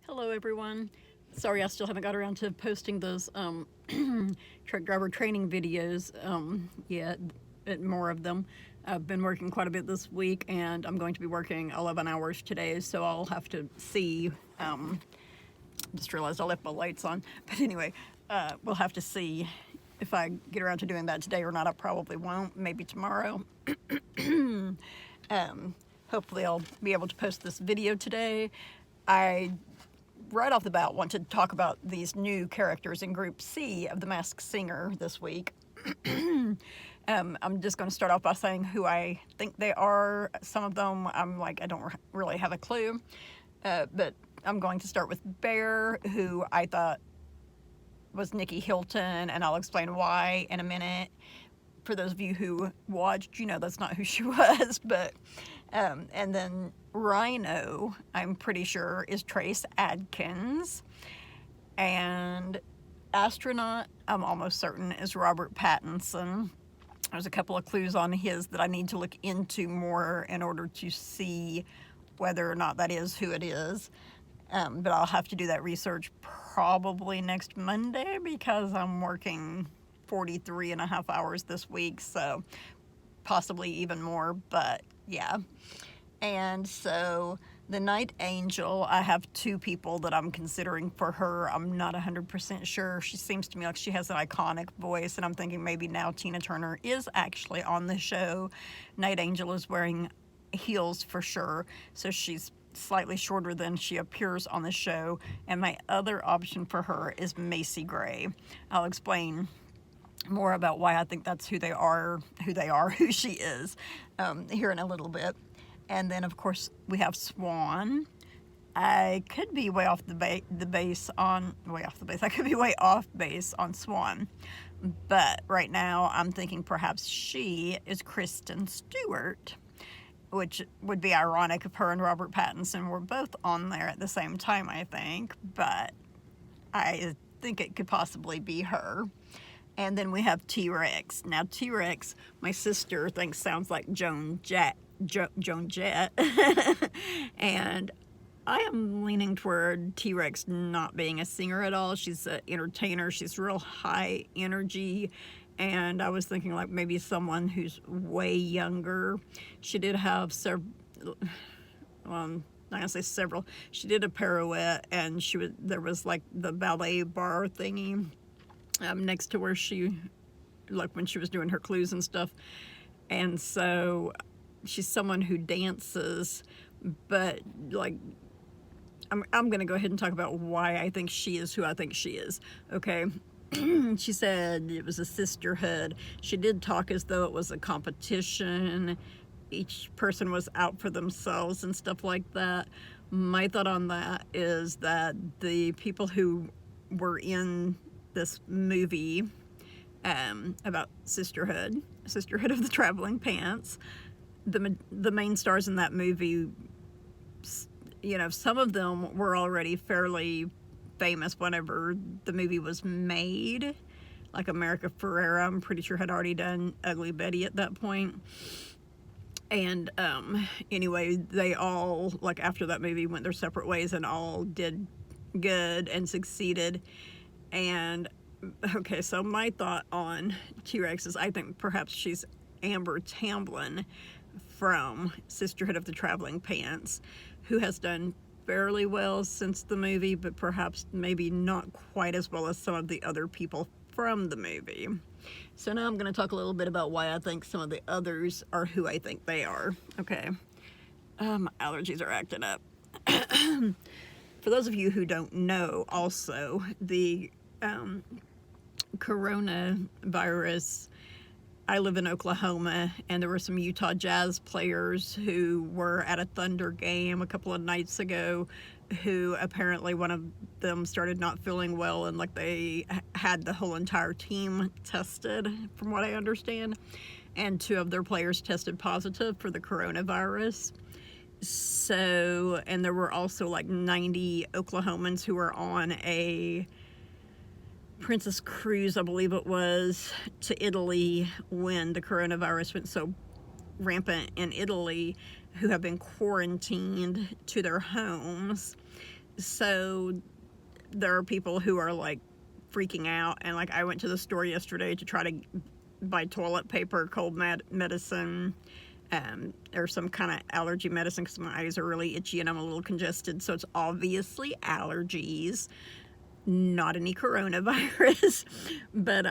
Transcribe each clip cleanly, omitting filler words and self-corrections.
Hello, everyone. Sorry, I still haven't got around to posting those truck driver training videos yet, more of them. I've been working quite a bit this week, and I'm going to be working 11 hours today, so I'll have to see. Just realized I left my lights on. But anyway, we'll have to see if I get around to doing that today or not. I probably won't, maybe tomorrow. Hopefully, I'll be able to post this video today. I right off the bat want to talk about these new characters in Group C of The Masked Singer this week. I'm just going to start off by saying who I think they are. Some of them I'm like, I don't really have a clue. But I'm going to start with Bear, who I thought was Nikki Hilton, and I'll explain why in a minute. For those of you who watched, you know that's not who she was. But and then Rhino, I'm pretty sure, is Trace Adkins. And Astronaut, I'm almost certain, is Robert Pattinson. There's a couple of clues on his that I need to look into more in order to see whether or not that is who it is. But I'll have to do that research probably next Monday because I'm working 43 and a half hours this week, so possibly even more, but yeah. And so the Night Angel, I have two people that I'm considering for her. I'm not 100% sure. She seems to me like she has an iconic voice, and I'm thinking maybe now Tina Turner is actually on the show. Night Angel is wearing heels for sure, so she's slightly shorter than she appears on the show. And my other option for her is Macy Gray. I'll explain more about why I think that's who who she is, here in a little bit. And then, of course, we have Swan. I could be way off the base on I could be way off base on Swan, but right now I'm thinking perhaps she is Kristen Stewart, which would be ironic if her and Robert Pattinson were both on there at the same time, I think, but I think it could possibly be her. And then we have T-Rex. Now, T-Rex, my sister thinks sounds like Joan Jett. And I am leaning toward T-Rex not being a singer at all. She's an entertainer. She's real high energy. And I was thinking like maybe someone who's way younger. She did have several, I'm not gonna say several. She did a pirouette, and there was like the ballet bar thingy next to where she, like when she was doing her clues and stuff. And so she's someone who dances, but like I'm gonna go ahead and talk about why I think she is who I think she is. Okay. She said it was a sisterhood. She did talk as though it was a competition. Each person was out for themselves and stuff like that. My thought on that is that the people who were in this movie about sisterhood of the Traveling Pants, the main stars in that movie, you know, some of them were already fairly famous whenever the movie was made. Like America Ferrera, I'm pretty sure had already done Ugly Betty at that point. And anyway, they all, like after that movie, went their separate ways and all did good and succeeded. And okay, so my thought on T-Rex is I think perhaps she's Amber Tamblyn from Sisterhood of the Traveling Pants, who has done fairly well since the movie, but perhaps maybe not quite as well as some of the other people from the movie. So now I'm going to talk a little bit about why I think some of the others are who I think they are. Okay. My allergies are acting up. For those of you who don't know, also, the coronavirus, I live in Oklahoma, and there were some Utah Jazz players who were at a Thunder game a couple of nights ago who apparently one of them started not feeling well, and like they had the whole entire team tested, from what I understand, and two of their players tested positive for the coronavirus. So, and there were also like 90 Oklahomans who were on a Princess Cruise, I believe it was, to Italy when the coronavirus went so rampant in Italy, who have been quarantined to their homes. So there are people who are like freaking out, and like I went to the store yesterday to try to buy toilet paper, cold medicine, or some kind of allergy medicine because my eyes are really itchy and I'm a little congested. So it's obviously allergies, not any coronavirus. But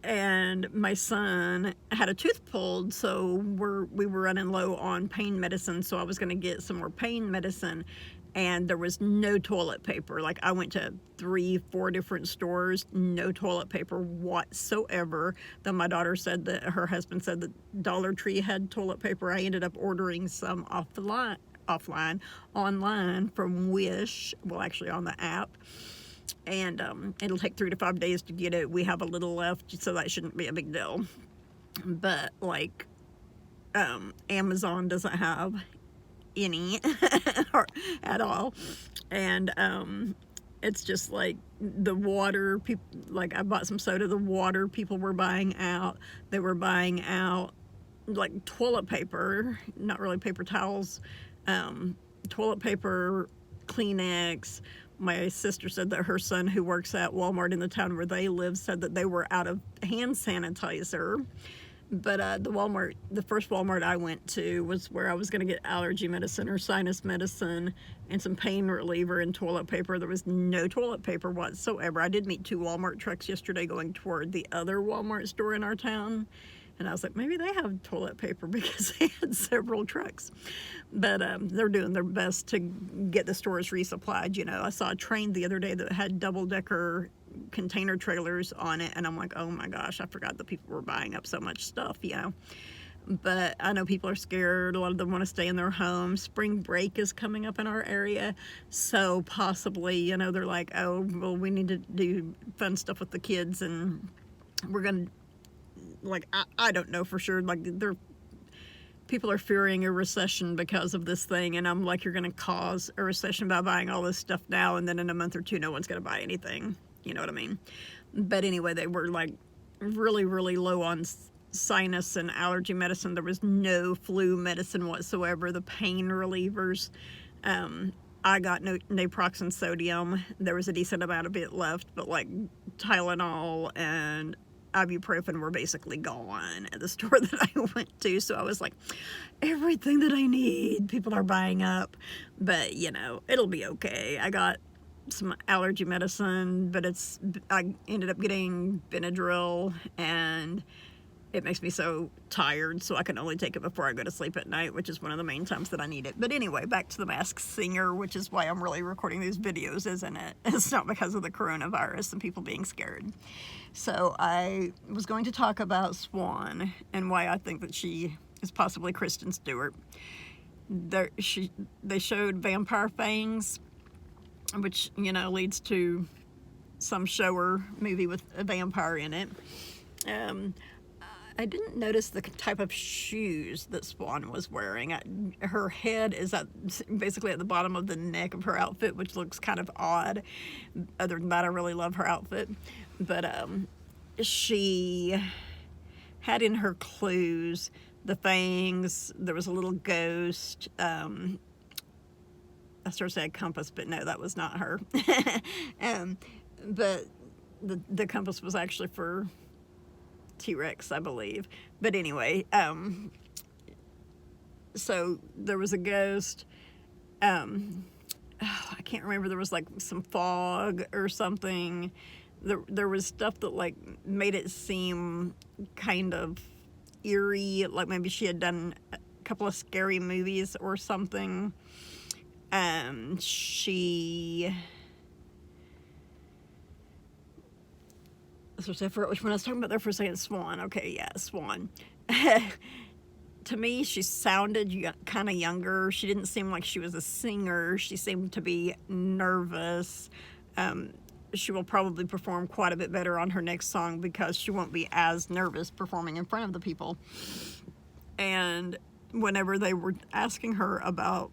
and my son had a tooth pulled, so we were running low on pain medicine, so I was going to get some more pain medicine, and there was no toilet paper. Like, I went to 3-4 different stores, no toilet paper whatsoever. Then my daughter said that her husband said that Dollar Tree had toilet paper. I ended up ordering some online from Wish, well, actually on the app. And it'll take 3 to 5 days to get it. We have a little left, so that shouldn't be a big deal. But like, Amazon doesn't have any at all, and it's just like the water. People, like, I bought some soda. The water people were buying out. They were buying out like toilet paper, not really paper towels, toilet paper, Kleenex. My sister said that her son, who works at Walmart in the town where they live, said that they were out of hand sanitizer. But the first Walmart I went to was where I was going to get allergy medicine or sinus medicine and some pain reliever and toilet paper. There was no toilet paper whatsoever. I did meet 2 Walmart trucks yesterday going toward the other Walmart store in our town. And I was like, maybe they have toilet paper because they had several trucks. But they're doing their best to get the stores resupplied. You know, I saw a train the other day that had double-decker container trailers on it, and I'm like, oh my gosh, I forgot that people were buying up so much stuff, you know. But I know people are scared. A lot of them want to stay in their homes. Spring break is coming up in our area, so possibly, you know, they're like, oh, well, we need to do fun stuff with the kids, and we're gonna, like, I don't know for sure, like, people are fearing a recession because of this thing, and I'm like, you're gonna cause a recession by buying all this stuff now, and then in a month or 2 no one's gonna buy anything. You know what I mean? But anyway, they were like really, really low on sinus and allergy medicine. There was no flu medicine whatsoever. The pain relievers, I got naproxen sodium. There was a decent amount of it left, but like Tylenol and ibuprofen were basically gone at the store that I went to. So I was like, everything that I need, people are buying up. But, you know, it'll be okay. I got some allergy medicine, but I ended up getting Benadryl, and it makes me so tired, so I can only take it before I go to sleep at night, which is one of the main times that I need it. But anyway, back to The Masked Singer, which is why I'm really recording these videos, isn't it? It's not because of the coronavirus and people being scared. So I was going to talk about Swan and why I think that she is possibly Kristen Stewart. They showed Vampire Fangs, which, you know, leads to some show or movie with a vampire in it. I didn't notice the type of shoes that Swan was wearing. Her head is basically at the bottom of the neck of her outfit, which looks kind of odd. Other than that, I really love her outfit. But she had in her clues the fangs. There was a little ghost. I started saying compass, but no, that was not her. But the compass was actually for T-Rex, I believe. But anyway, so there was a ghost. I can't remember. There was like some fog or something. There was stuff that like made it seem kind of eerie, like maybe she had done a couple of scary movies or something. So I forgot which one I was talking about there for a second. Swan. Okay, yeah, Swan. To me, she sounded kind of younger. She didn't seem like she was a singer. She seemed to be nervous. She will probably perform quite a bit better on her next song because she won't be as nervous performing in front of the people. And whenever they were asking her about,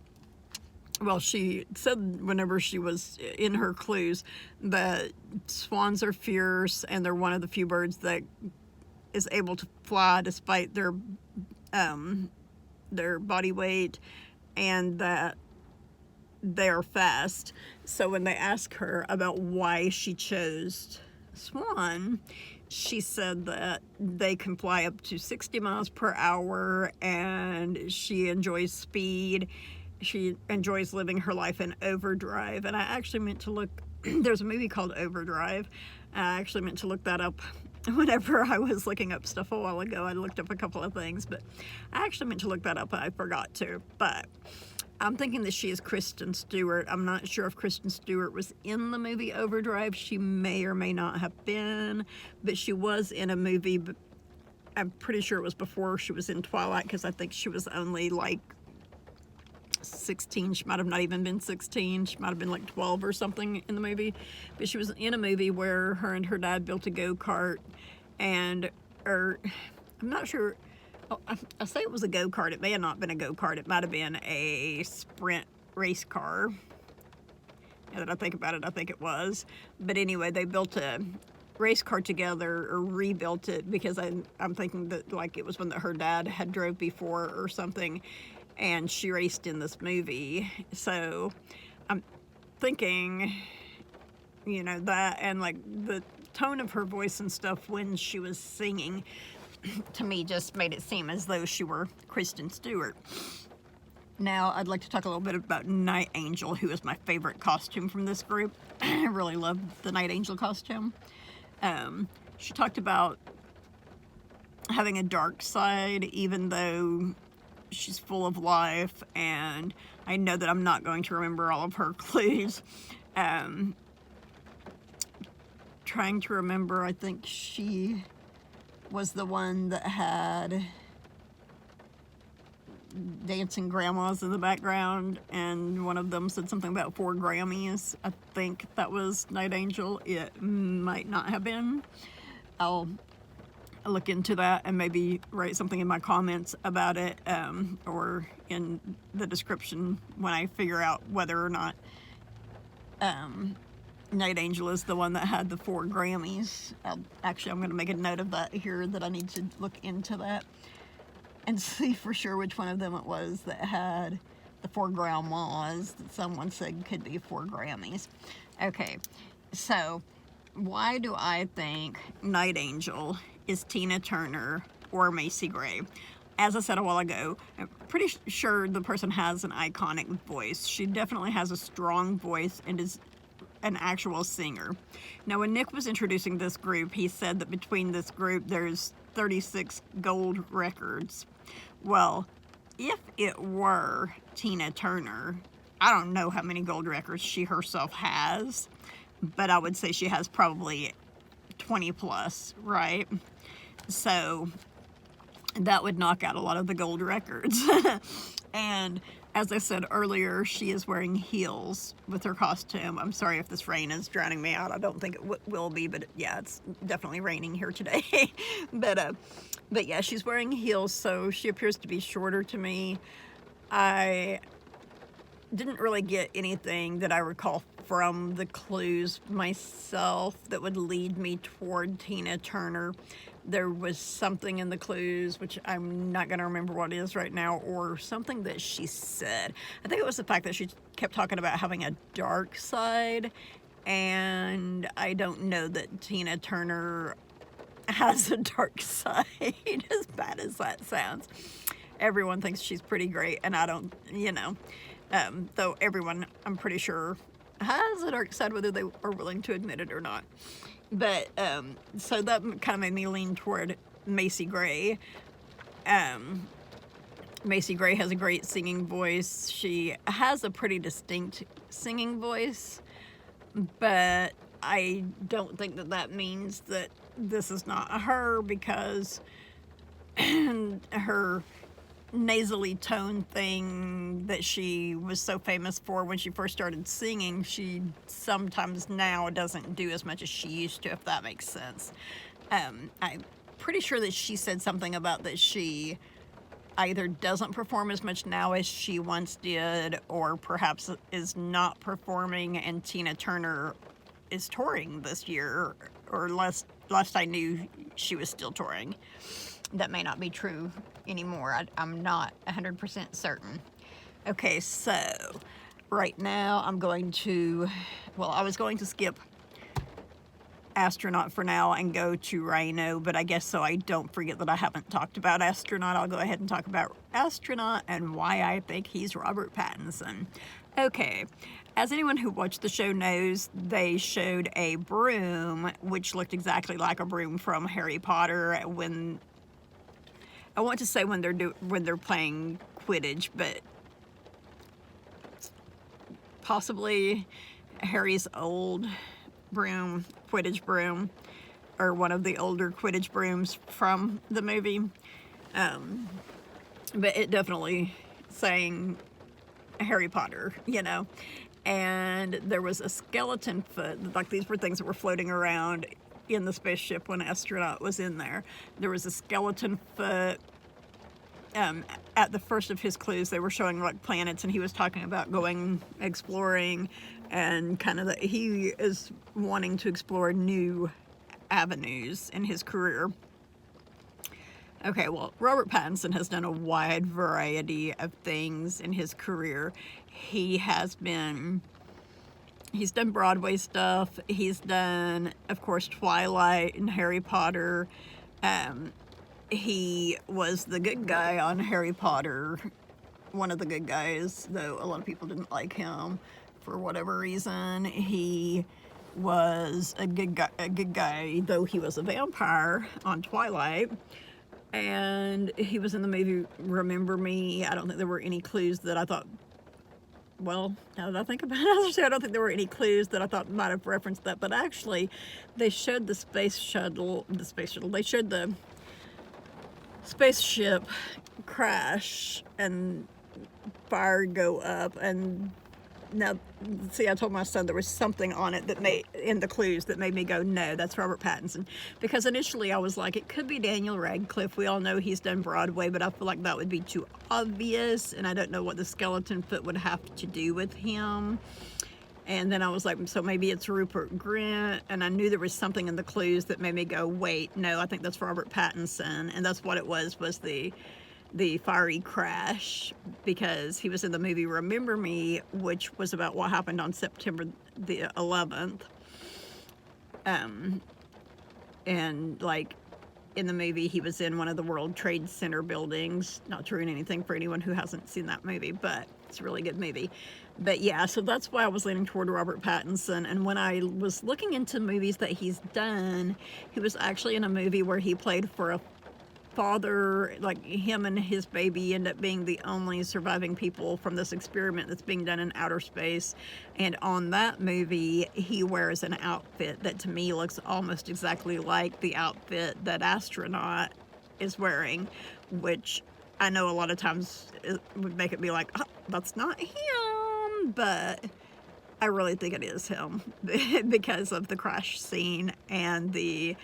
well, she said whenever she was in her clues that swans are fierce and they're one of the few birds that is able to fly despite their body weight, and that they're fast. So when they ask her about why she chose Swan, she said that they can fly up to 60 miles per hour and she enjoys speed. She enjoys living her life in overdrive. And I actually meant to look, there's a movie called Overdrive. I actually meant to look that up whenever I was looking up stuff a while ago. I looked up a couple of things, but I actually meant to look that up, but I forgot to. But I'm thinking that she is Kristen Stewart. I'm not sure if Kristen Stewart was in the movie Overdrive. She may or may not have been, but she was in a movie, but I'm pretty sure it was before she was in Twilight, because I think she was only like 16. She might have not even been 16. She might have been like 12 or something in the movie. But she was in a movie where her and her dad built a go-kart, and I'm not sure. Oh, I say it was a go-kart. It may have not been a go-kart. It might have been a sprint race car. Now that I think about it, I think it was. But anyway, they built a race car together, or rebuilt it, because I'm thinking that like it was one that her dad had drove before or something, and she raced in this movie. So I'm thinking, that, and like the tone of her voice and stuff when she was singing, to me, just made it seem as though she were Kristen Stewart. Now, I'd like to talk a little bit about Night Angel, who is my favorite costume from this group. I really love the Night Angel costume. She talked about having a dark side, even though she's full of life, and I know that I'm not going to remember all of her clues. Trying to remember, I think she was the one that had dancing grandmas in the background, and one of them said something about 4 Grammys. I think that was Night Angel. It might not have been. I'll look into that and maybe write something in my comments about it, or in the description when I figure out whether or not Night Angel is the one that had the 4 Grammys. I'm going to make a note of that here, that I need to look into that and see for sure which one of them it was that had the 4 grandmas that someone said could be 4 Grammys. Okay, so why do I think Night Angel is Tina Turner or Macy Gray? As I said a while ago, I'm pretty sure the person has an iconic voice. She definitely has a strong voice and is an actual singer. Now, when Nick was introducing this group, he said that between this group there's 36 gold records. Well, if it were Tina Turner, I don't know how many gold records she herself has, but I would say she has probably 20 plus, right? So that would knock out a lot of the gold records. And as I said earlier, she is wearing heels with her costume. I'm sorry if this rain is drowning me out. I don't think it will be, but yeah, it's definitely raining here today. But yeah, she's wearing heels, so she appears to be shorter to me. I didn't really get anything that I recall from the clues myself that would lead me toward Tina Turner. There was something in the clues, which I'm not going to remember what it is right now, or something that she said. I think it was the fact that she kept talking about having a dark side, and I don't know that Tina Turner has a dark side, as bad as that sounds. Everyone thinks she's pretty great, and I don't, though everyone, I'm pretty sure, has a dark side, whether they are willing to admit it or not. But, so that kind of made me lean toward Macy Gray. Macy Gray has a great singing voice. She has a pretty distinct singing voice, but I don't think that means that this is not her, because her nasally tone thing that she was so famous for when she first started singing, she sometimes now doesn't do as much as she used to, if that makes sense. I'm pretty sure that she said something about that she either doesn't perform as much now as she once did, or perhaps is not performing, and Tina Turner is touring this year, or last I knew she was still touring. That may not be true anymore. I'm not 100% certain. Okay, so right now I'm going to, well, I was going to skip Astronaut for now and go to Rhino, but I guess so I don't forget that I haven't talked about Astronaut, I'll go ahead and talk about Astronaut and why I think he's Robert Pattinson. Okay, as anyone who watched the show knows, they showed a broom which looked exactly like a broom from Harry Potter when, I want to say when they're playing Quidditch, but possibly Harry's old broom, Quidditch broom, or one of the older Quidditch brooms from the movie. But it definitely sang Harry Potter, you know. And there was a skeleton foot, like these were things that were floating around in the spaceship when Astronaut was in there. There was a skeleton foot. At the first of his clues, they were showing like planets, and he was talking about going exploring, and kind of he is wanting to explore new avenues in his career. Okay, well, Robert Pattinson has done a wide variety of things in his career. He's done Broadway stuff. He's done, of course, Twilight and Harry Potter. He was the good guy on Harry Potter, one of the good guys, though a lot of people didn't like him for whatever reason. He was a good guy, though he was a vampire on Twilight. And he was in the movie Remember Me. I don't think there were any clues that I thought, well, now that I think about it, I don't think there were any clues that I thought might have referenced that, but actually they showed the space shuttle, they showed the spaceship crash and fire go up, and now, see, I told my son there was something on it that in the clues that made me go, no, that's Robert Pattinson. Because initially I was like, it could be Daniel Radcliffe. We all know he's done Broadway, but I feel like that would be too obvious, and I don't know what the skeleton foot would have to do with him. And then I was like, so maybe it's Rupert Grint, and I knew there was something in the clues that made me go, wait, no, I think that's Robert Pattinson, and that's what it was the fiery crash, because he was in the movie Remember Me, which was about what happened on September the 11th. And like in the movie, he was in one of the World Trade Center buildings. Not to ruin anything for anyone who hasn't seen that movie, but it's a really good movie. But yeah, so that's why I was leaning toward Robert Pattinson. And when I was looking into movies that he's done, he was actually in a movie where he played for a father, like him and his baby end up being the only surviving people from this experiment that's being done in outer space. And on that movie, he wears an outfit that to me looks almost exactly like the outfit that Astronaut is wearing, which I know a lot of times it would make it be like, oh, that's not him, but I really think it is him because of the crash scene and the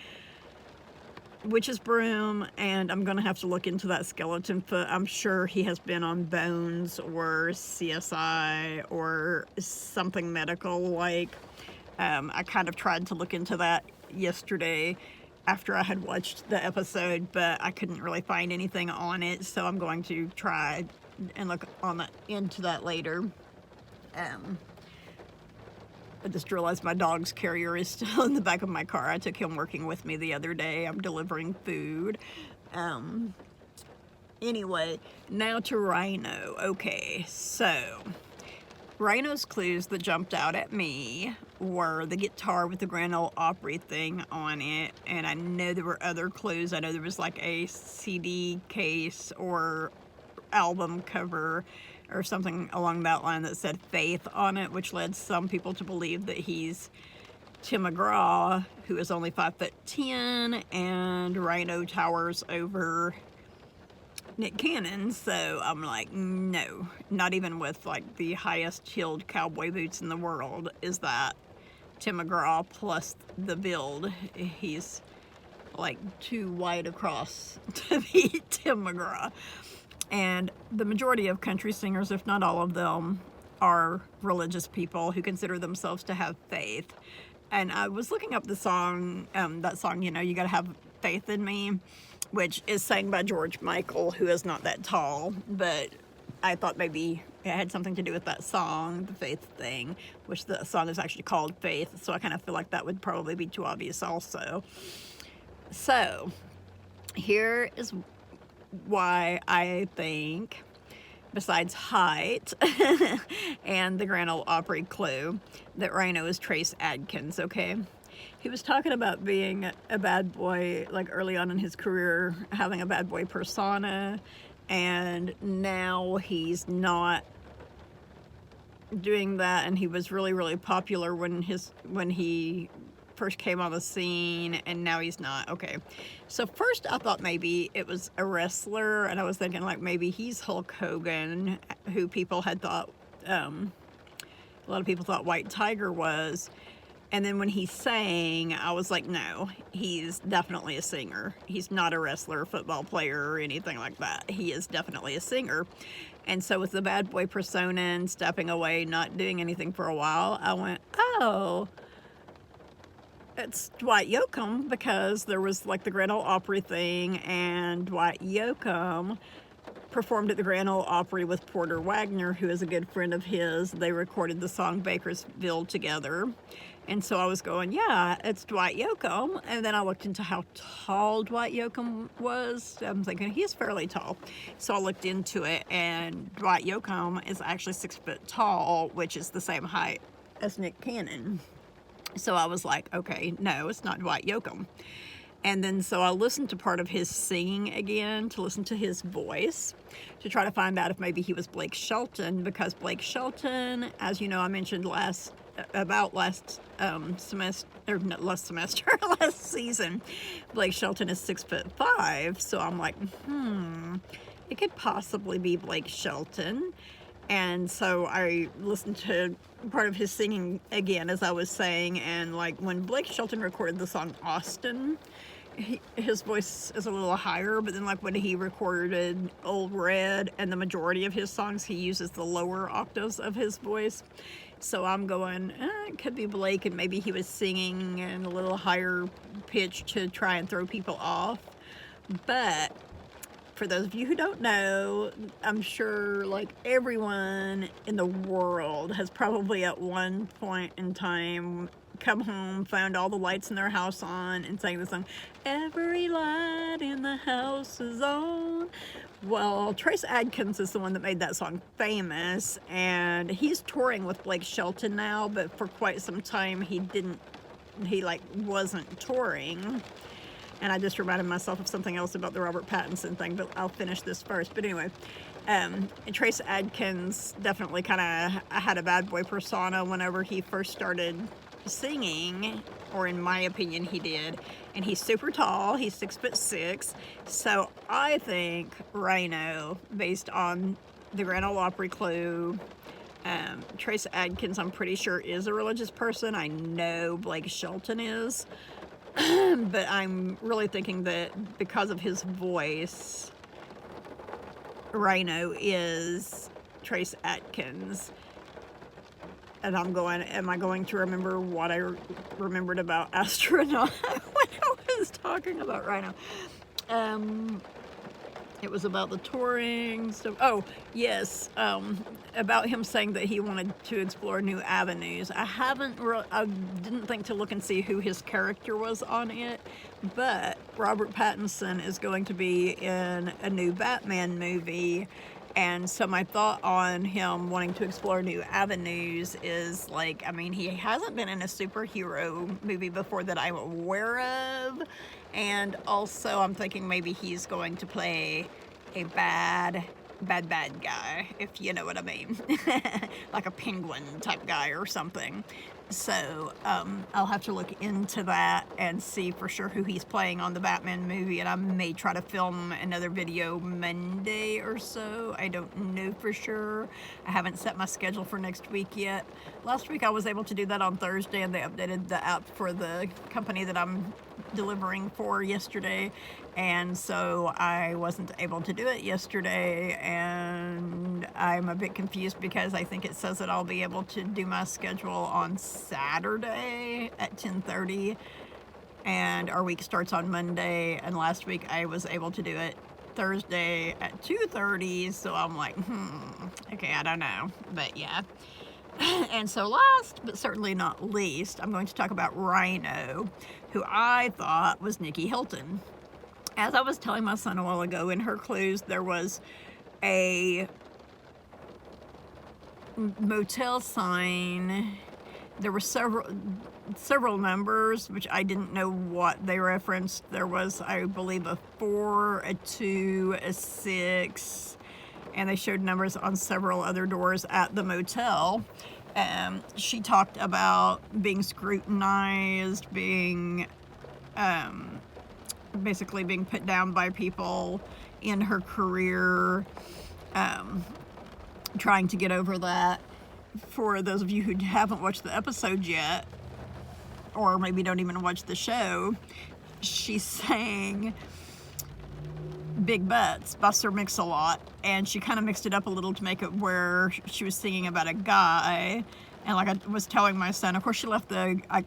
witch's broom, and I'm gonna have to look into that skeleton foot. I'm sure he has been on Bones or CSI or something medical like. I kind of tried to look into that yesterday after I had watched the episode, but I couldn't really find anything on it, so I'm going to try and look into that later. I just realized my dog's carrier is still in the back of my car. I took him working with me the other day. I'm delivering food. Anyway, now to Rhino. Okay, so Rhino's clues that jumped out at me were the guitar with the Grand Ole Opry thing on it, and I know there were other clues. I know there was like a CD case or album cover or something along that line that said Faith on it, which led some people to believe that he's Tim McGraw, who is only 5'10", and Rhino towers over Nick Cannon. So I'm like, no, not even with like the highest heeled cowboy boots in the world is that Tim McGraw, plus the build. He's like too wide across to be Tim McGraw. And the majority of country singers, if not all of them, are religious people who consider themselves to have faith. And I was looking up the song, that song, you know, You Gotta Have Faith in Me, which is sang by George Michael, who is not that tall, but I thought maybe it had something to do with that song, the Faith thing, which the song is actually called Faith, so I kind of feel like that would probably be too obvious also. So, here is why I think, besides height and the Grand Ole Opry clue, that Rhino is Trace Adkins, okay? He was talking about being a bad boy, like early on in his career, having a bad boy persona, and now he's not doing that, and he was really, really popular when he first came on the scene, and now he's not. Okay, so first I thought maybe it was a wrestler, and I was thinking like maybe he's Hulk Hogan, who people had thought, a lot of people thought White Tiger was. And then when he sang, I was like, no, he's definitely a singer. He's not a wrestler, football player, or anything like that. He is definitely a singer. And so with the bad boy persona and stepping away, not doing anything for a while, I went, oh, it's Dwight Yoakam, because there was like the Grand Ole Opry thing, and Dwight Yoakam performed at the Grand Ole Opry with Porter Wagner, who is a good friend of his. They recorded the song Bakersfield together. And so I was going, yeah, it's Dwight Yoakam. And then I looked into how tall Dwight Yoakam was. I'm thinking he's fairly tall. So I looked into it, and Dwight Yoakam is actually 6 foot tall, which is the same height as Nick Cannon. So I was like, okay, no, it's not Dwight Yoakam. And then so I listened to part of his singing again, to listen to his voice, to try to find out if maybe he was Blake Shelton, because Blake Shelton, as you know, I mentioned last season, Blake Shelton is 6'5", so I'm like, it could possibly be Blake Shelton. And so I listened to part of his singing again, as I was saying, and like when Blake Shelton recorded the song Austin, his voice is a little higher, but then like when he recorded Old Red and the majority of his songs, he uses the lower octaves of his voice. So I'm going, it could be Blake, and maybe he was singing in a little higher pitch to try and throw people off. But for those of you who don't know, I'm sure like everyone in the world has probably at one point in time come home, found all the lights in their house on, and sang the song, "Every light in the house is on." Well, Trace Adkins is the one that made that song famous, and he's touring with Blake Shelton now, but for quite some time he wasn't touring. And I just reminded myself of something else about the Robert Pattinson thing, but I'll finish this first. But anyway, Trace Adkins definitely kind of had a bad boy persona whenever he first started singing, or in my opinion he did. And he's super tall, he's 6'6". So I think Rhino, based on the Grand Ole Opry clue, Trace Adkins, I'm pretty sure, is a religious person. I know Blake Shelton is. But I'm really thinking that because of his voice, Rhino is Trace Adkins. And I'm going, am I going to remember what I remembered about Astronaut when I was talking about Rhino? It was about the touring stuff. Oh, yes, about him saying that he wanted to explore new avenues. I didn't think to look and see who his character was on it, but Robert Pattinson is going to be in a new Batman movie. And so my thought on him wanting to explore new avenues is like, I mean, he hasn't been in a superhero movie before that I'm aware of. And also I'm thinking maybe he's going to play a bad guy, if you know what I mean. Like a penguin type guy or something. So I'll have to look into that and see for sure who he's playing on the Batman movie, and I may try to film another video Monday or so. I don't know for sure. I haven't set my schedule for next week yet. Last week I was able to do that on Thursday, and they updated the app for the company that I'm delivering for yesterday, and so I wasn't able to do it yesterday, and I'm a bit confused because I think it says that I'll be able to do my schedule on Saturday at 10:30, and our week starts on Monday, and last week I was able to do it Thursday at 2:30, so I'm like, okay, I don't know, but yeah. And so last, but certainly not least, I'm going to talk about Rhino, who I thought was Nikki Hilton. As I was telling my son a while ago, in her clues, there was a motel sign. There were several numbers, which I didn't know what they referenced. There was, I believe, a 4, a 2, a 6, and they showed numbers on several other doors at the motel. She talked about being scrutinized, being basically being put down by people in her career, trying to get over that. For those of you who haven't watched the episode yet, or maybe don't even watch the show, she sang Big Butts by Sir Mix-a-Lot, and she kind of mixed it up a little to make it where she was singing about a guy. And like I was telling my son, of course she left the I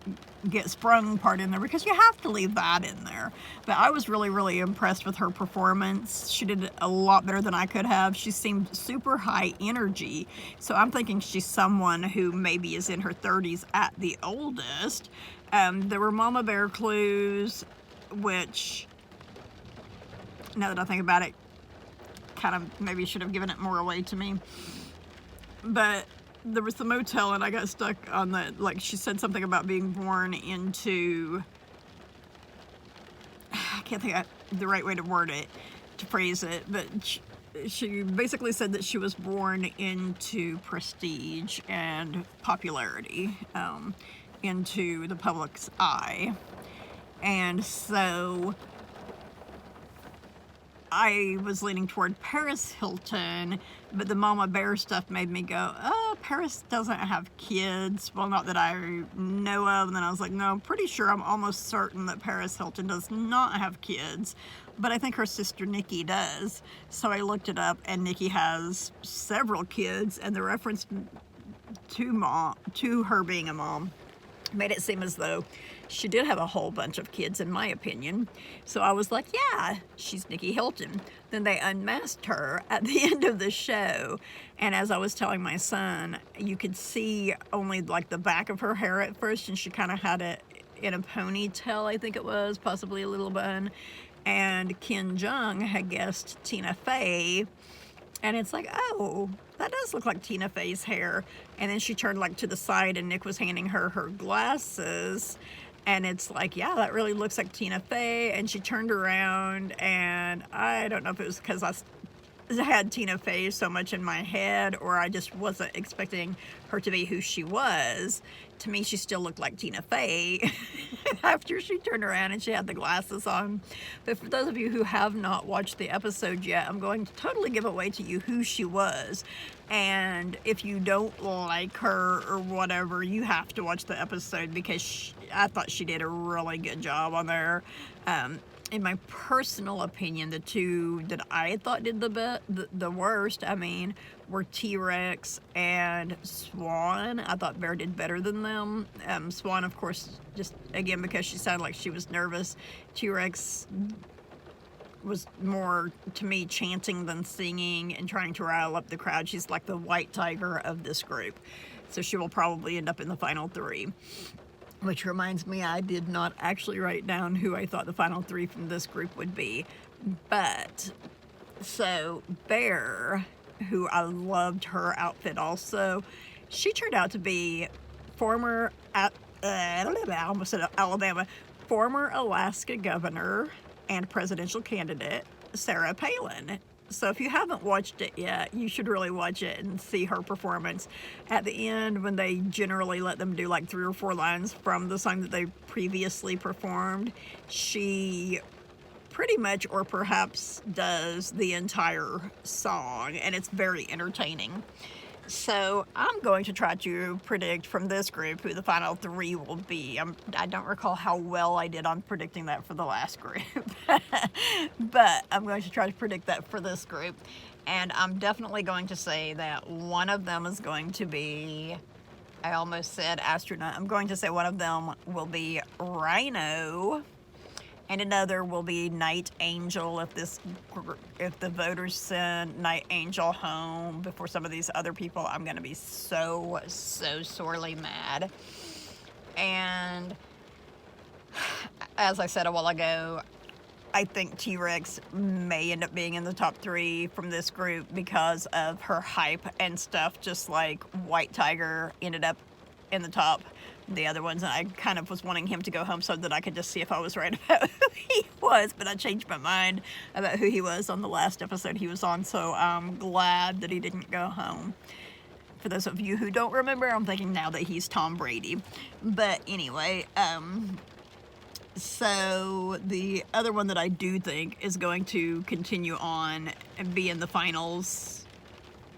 get sprung part in there because you have to leave that in there. But I was really, really impressed with her performance. She did a lot better than I could have. She seemed super high energy. So I'm thinking she's someone who maybe is in her 30s at the oldest. There were Mama Bear clues, which, now that I think about it, kind of maybe should have given it more away to me. But there was the motel, and I got stuck on that. Like, she said something about being born into, I can't think of the right way to word it, to phrase it, but she basically said that she was born into prestige and popularity, into the public's eye. And so I was leaning toward Paris Hilton, but the Mama Bear stuff made me go, oh, Paris doesn't have kids. Well, not that I know of. And then I was like, no, I'm pretty sure, I'm almost certain that Paris Hilton does not have kids. But I think her sister Nikki does. So I looked it up, and Nikki has several kids, and the reference to her being a mom made it seem as though she did have a whole bunch of kids, in my opinion. So I was like, yeah, she's Nikki Hilton. Then they unmasked her at the end of the show, and as I was telling my son, you could see only like the back of her hair at first, and she kind of had it in a ponytail, I think it was, possibly a little bun. And Ken Jeong had guessed Tina Fey, and it's like, oh, that does look like Tina Fey's hair. And then she turned like to the side, and Nick was handing her her glasses, and it's like, yeah, that really looks like Tina Fey. And she turned around, and I don't know if it was because I had Tina Fey so much in my head, or I just wasn't expecting her to be who she was. To me, she still looked like Tina Fey after she turned around and she had the glasses on. But for those of you who have not watched the episode yet, I'm going to totally give away to you who she was. And if you don't like her or whatever, you have to watch the episode, because I thought she did a really good job on there. In my personal opinion, the two that I thought did the worst, were T-Rex and Swan. I thought Bear did better than them. Swan, of course, just again because she sounded like she was nervous. T-Rex was more, to me, chanting than singing and trying to rile up the crowd. She's like the white tiger of this group. So she will probably end up in the final 3. Which reminds me, I did not actually write down who I thought the final 3 from this group would be. But, so Bear, who I loved her outfit also, she turned out to be former Alaska governor and presidential candidate Sarah Palin. So if you haven't watched it yet, you should really watch it and see her performance. At the end, when they generally let them do like 3 or 4 lines from the song that they previously performed, she pretty much, or perhaps does, the entire song, and it's very entertaining. So I'm going to try to predict from this group who the final 3 will be. I don't recall how well I did on predicting that for the last group, but I'm going to try to predict that for this group. And I'm definitely going to say that one of them is going to be, I almost said astronaut, I'm going to say one of them will be Rhino, and another will be Night Angel if the voters send Night Angel home before some of these other people. I'm gonna be so sorely mad. And as I said a while ago, I think T-Rex may end up being in the top 3 from this group because of her hype and stuff, just like White Tiger ended up in the top. The other ones, and I kind of was wanting him to go home so that I could just see if I was right about who he was, but I changed my mind about who he was on the last episode he was on, so I'm glad that he didn't go home. For those of you who don't remember, I'm thinking now that he's Tom Brady. But anyway, so the other one that I do think is going to continue on and be in the finals,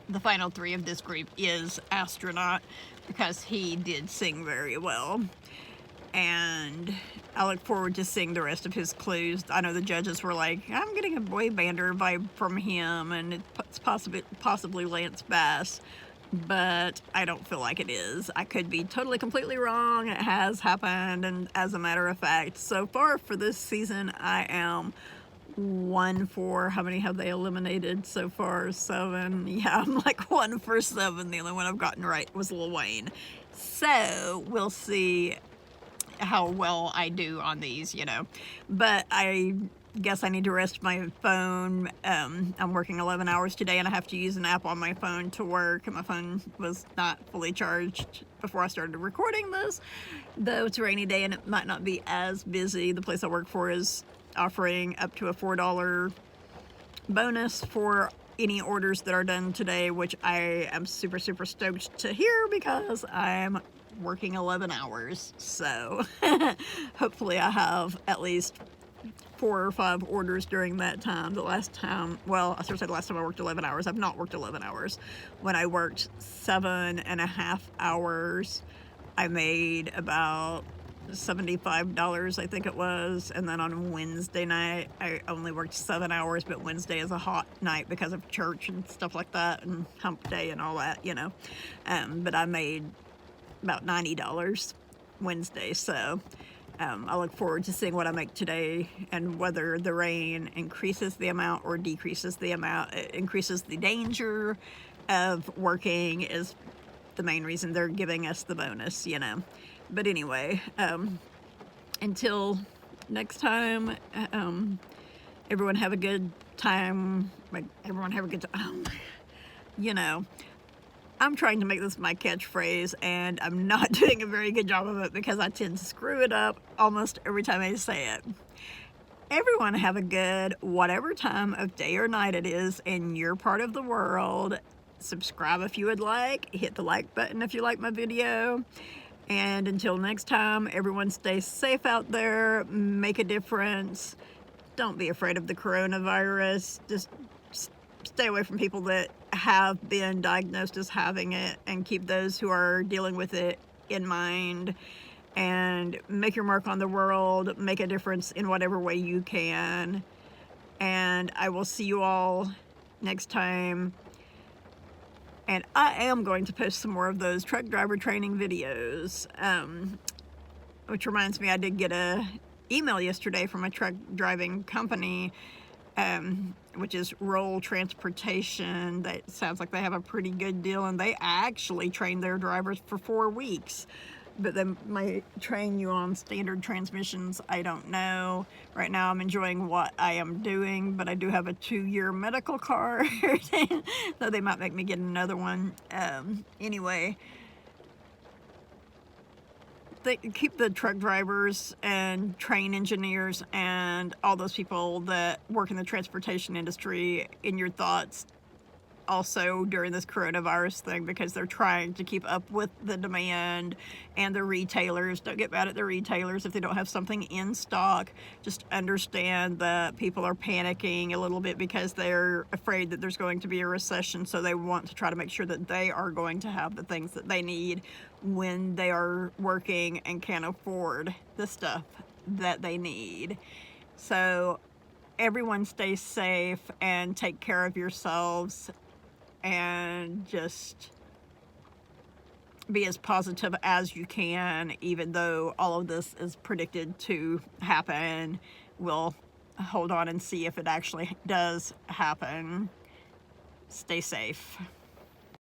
the final 3 of this group, is Astronaut, because he did sing very well. And I look forward to seeing the rest of his clues. I know the judges were like, I'm getting a boy bander vibe from him, and it's possibly Lance Bass. But I don't feel like it is. I could be totally completely wrong. It has happened, and as a matter of fact, so far for this season, I am 1 for, how many have they eliminated so far? 7. Yeah, I'm like 1 for 7. The only one I've gotten right was Lil Wayne. So we'll see how well I do on these, you know. But I guess I need to rest my phone. I'm working 11 hours today, and I have to use an app on my phone to work, and my phone was not fully charged before I started recording this. Though it's a rainy day and it might not be as busy, the place I work for is offering up to a $4 bonus for any orders that are done today, which I am super stoked to hear because I'm working 11 hours. So hopefully I have at least 4 or 5 orders during that time. The last time, well, I sort of said the last time I worked 11 hours. I've not worked 11 hours. When I worked 7.5 hours, I made about $75, I think it was. And then on Wednesday night, I only worked 7 hours, but Wednesday is a hot night because of church and stuff like that, and hump day and all that, you know. But I made about $90 Wednesday, so I look forward to seeing what I make today and whether the rain increases the amount or decreases the amount. It increases the danger of working is the main reason they're giving us the bonus, you know. But anyway, until next time, everyone have a good time. Everyone have a good time. You know, I'm trying to make this my catchphrase, and I'm not doing a very good job of it because I tend to screw it up almost every time I say it. Everyone have a good whatever time of day or night it is in your part of the world. Subscribe if you would like. Hit the like button if you like my video. And until next time, everyone stay safe out there. Make a difference. Don't be afraid of the coronavirus. Just stay away from people that have been diagnosed as having it, and keep those who are dealing with it in mind, and make your mark on the world. Make a difference in whatever way you can. And I will see you all next time. And I am going to post some more of those truck driver training videos, which reminds me, I did get a email yesterday from a truck driving company, which is Roll Transportation. That sounds like they have a pretty good deal, and they actually train their drivers for 4 weeks. But they might train you on standard transmissions. I don't know. Right now I'm enjoying what I am doing, but I do have a 2-year medical card, so they might make me get another one. Anyway, keep the truck drivers and train engineers and all those people that work in the transportation industry in your thoughts also during this coronavirus thing, because they're trying to keep up with the demand. And the retailers, don't get mad at the retailers if they don't have something in stock. Just understand that people are panicking a little bit because they're afraid that there's going to be a recession, so they want to try to make sure that they are going to have the things that they need when they are working and can't afford the stuff that they need. So everyone stay safe and take care of yourselves, and just be as positive as you can, even though all of this is predicted to happen. we'll hold on and see if it actually does happen. Stay safe.